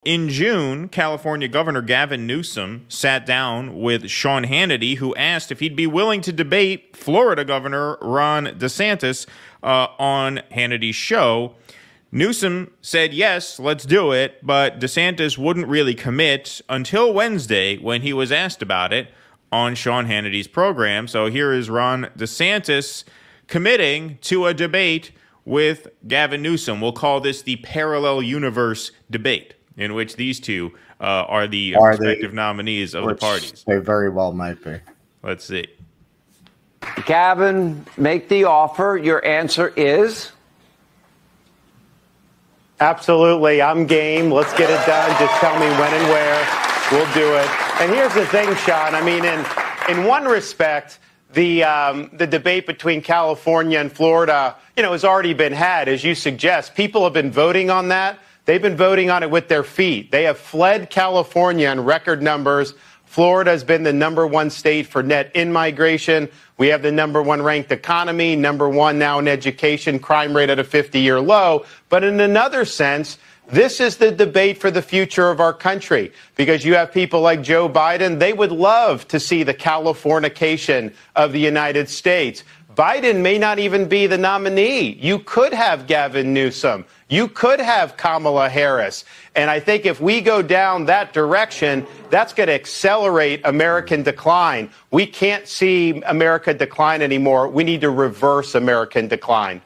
In June, California Governor Gavin Newsom sat down with Sean Hannity, who asked if he'd be willing to debate Florida Governor Ron DeSantis on Hannity's show. Newsom said, yes, let's do it, but DeSantis wouldn't really commit until Wednesday when he was asked about it on Sean Hannity's program. So here is Ron DeSantis committing to a debate with Gavin Newsom. We'll call this the parallel universe debate, in which these two are the respective nominees of the parties. They very well might be. Let's see. Gavin, make the offer. Your answer is? Absolutely. I'm game. Let's get it done. Just tell me when and where. We'll do it. And here's the thing, Sean. I mean, in one respect, the debate between California and Florida, has already been had, as you suggest. People have been voting on that. They've been voting on it with their feet. They have fled California in record numbers. Florida has been the #1 state for net in-migration. We have the #1 ranked economy, #1 now in education, crime rate at a 50-year low. But in another sense, this is the debate for the future of our country, because you have people like Joe Biden. They would love to see the Californication of the United States. Biden may not even be the nominee. You could have Gavin Newsom. You could have Kamala Harris. And I think if we go down that direction, that's going to accelerate American decline. We can't see America decline anymore. We need to reverse American decline.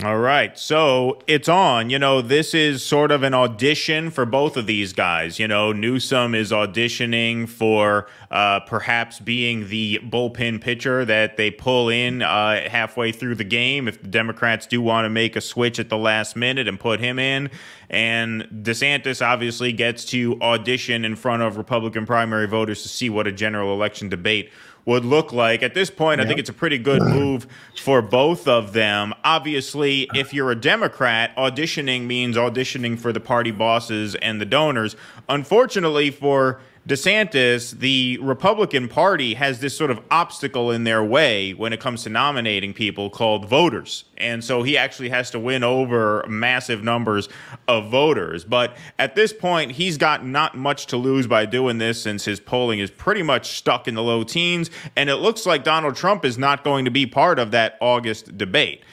All right, so it's on. This is sort of an audition for both of these guys. Newsom is auditioning for perhaps being the bullpen pitcher that they pull in halfway through the game if the Democrats do want to make a switch at the last minute and put him in. And DeSantis obviously gets to audition in front of Republican primary voters to see what a general election debate would look like. At this point, I think it's a pretty good move for both of them. Obviously, if you're a Democrat, auditioning means auditioning for the party bosses and the donors. Unfortunately for DeSantis, the Republican Party has this sort of obstacle in their way when it comes to nominating people called voters. And so he actually has to win over massive numbers of voters. But at this point, he's got not much to lose by doing this, since his polling is pretty much stuck in the low teens. And it looks like Donald Trump is not going to be part of that August debate.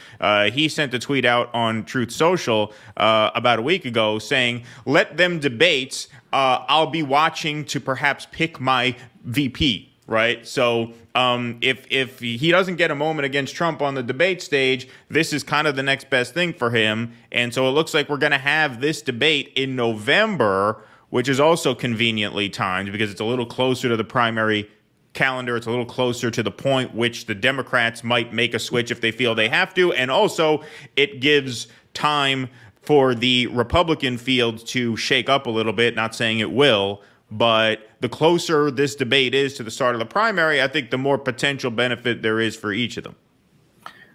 He sent a tweet out on Truth Social about a week ago saying, let them debate. I'll be watching to perhaps pick my VP. Right. So if he doesn't get a moment against Trump on the debate stage, this is kind of the next best thing for him. And so it looks like we're going to have this debate in November, which is also conveniently timed because it's a little closer to the primary calendar. It's a little closer to the point which the Democrats might make a switch if they feel they have to. And also it gives time for the Republican field to shake up a little bit, not saying it will. But the closer this debate is to the start of the primary, I think the more potential benefit there is for each of them.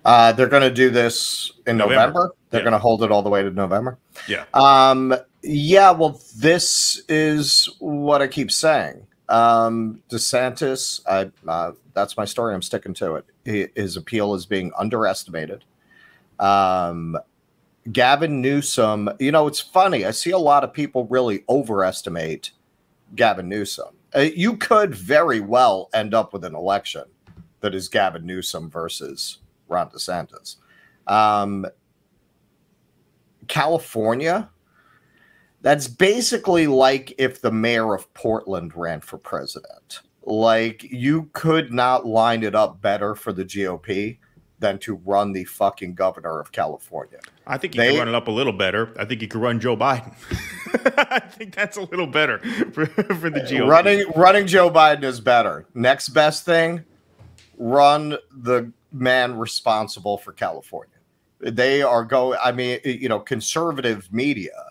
They're going to do this in November. They're going to hold it all the way to November. Yeah. Yeah, well, this is what I keep saying. DeSantis, that's my story. I'm sticking to it. His appeal is being underestimated. Gavin Newsom, it's funny. I see a lot of people really overestimate Gavin Newsom. You could very well end up with an election that is Gavin Newsom versus Ron DeSantis. California, that's basically like if the mayor of Portland ran for president. Like, you could not line it up better for the GOP than to run the fucking governor of California. I think he could run it up a little better. I think he could run Joe Biden. I think that's a little better for the GOP. Running Joe Biden is better. Next best thing, run the man responsible for California. They are going, conservative media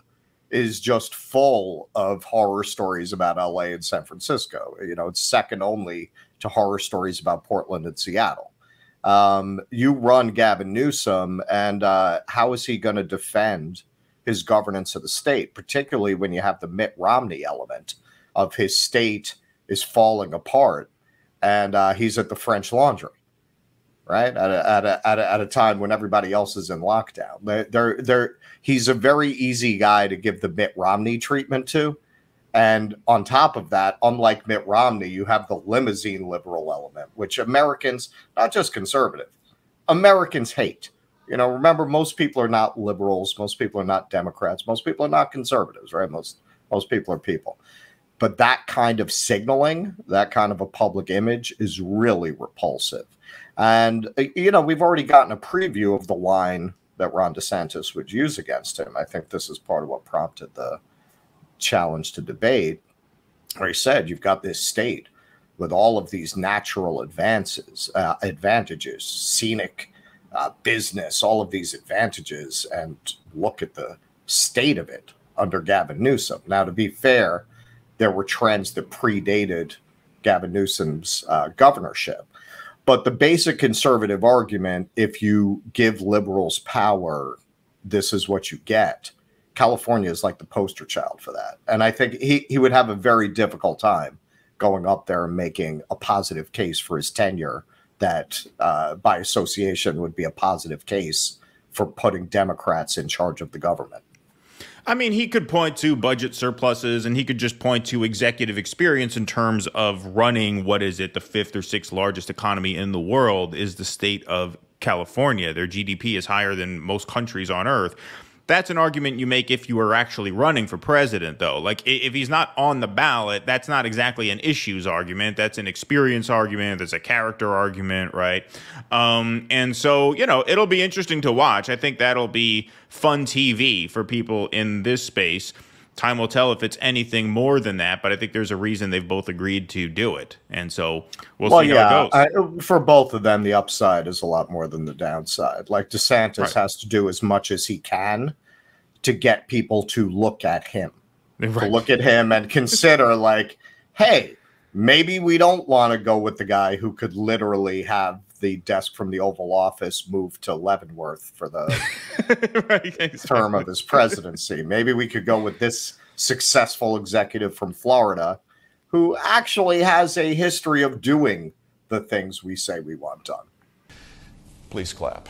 is just full of horror stories about LA and San Francisco. It's second only to horror stories about Portland and Seattle. You run Gavin Newsom, and how is he going to defend his governance of the state, particularly when you have the Mitt Romney element of his state is falling apart and he's at the French Laundry? right? At a time when everybody else is in lockdown. He's a very easy guy to give the Mitt Romney treatment to. And on top of that, unlike Mitt Romney, you have the limousine liberal element, which Americans, not just conservative, Americans hate. You know, remember, most people are not liberals. Most people are not Democrats. Most people are not conservatives, right? Most people are people. But that kind of signaling, that kind of a public image is really repulsive. And, you know, we've already gotten a preview of the line that Ron DeSantis would use against him. I think this is part of what prompted the challenge to debate, where he said, you've got this state with all of these natural advantages, scenic business, all of these advantages, and look at the state of it under Gavin Newsom. Now, to be fair, there were trends that predated Gavin Newsom's governorship. But the basic conservative argument, if you give liberals power, this is what you get. California is like the poster child for that. And I think he would have a very difficult time going up there and making a positive case for his tenure that by association would be a positive case for putting Democrats in charge of the government. I mean, he could point to budget surpluses, and he could just point to executive experience in terms of running, what is it, the 5th or 6th largest economy in the world is the state of California. Their GDP is higher than most countries on earth. That's an argument you make if you are actually running for president, though. Like, if he's not on the ballot, that's not exactly an issues argument. That's an experience argument. That's a character argument, right? And so, you know, it'll be interesting to watch. I think that'll be fun TV for people in this space. Time will tell if it's anything more than that, but I think there's a reason they've both agreed to do it. And so we'll see how it goes. For both of them, the upside is a lot more than the downside. Like, DeSantis has to do as much as he can to get people to look at him, to look at him and consider, like, hey, maybe we don't want to go with the guy who could literally have the desk from the Oval Office moved to Leavenworth for the term of his presidency. Maybe we could go with this successful executive from Florida who actually has a history of doing the things we say we want done. Please clap.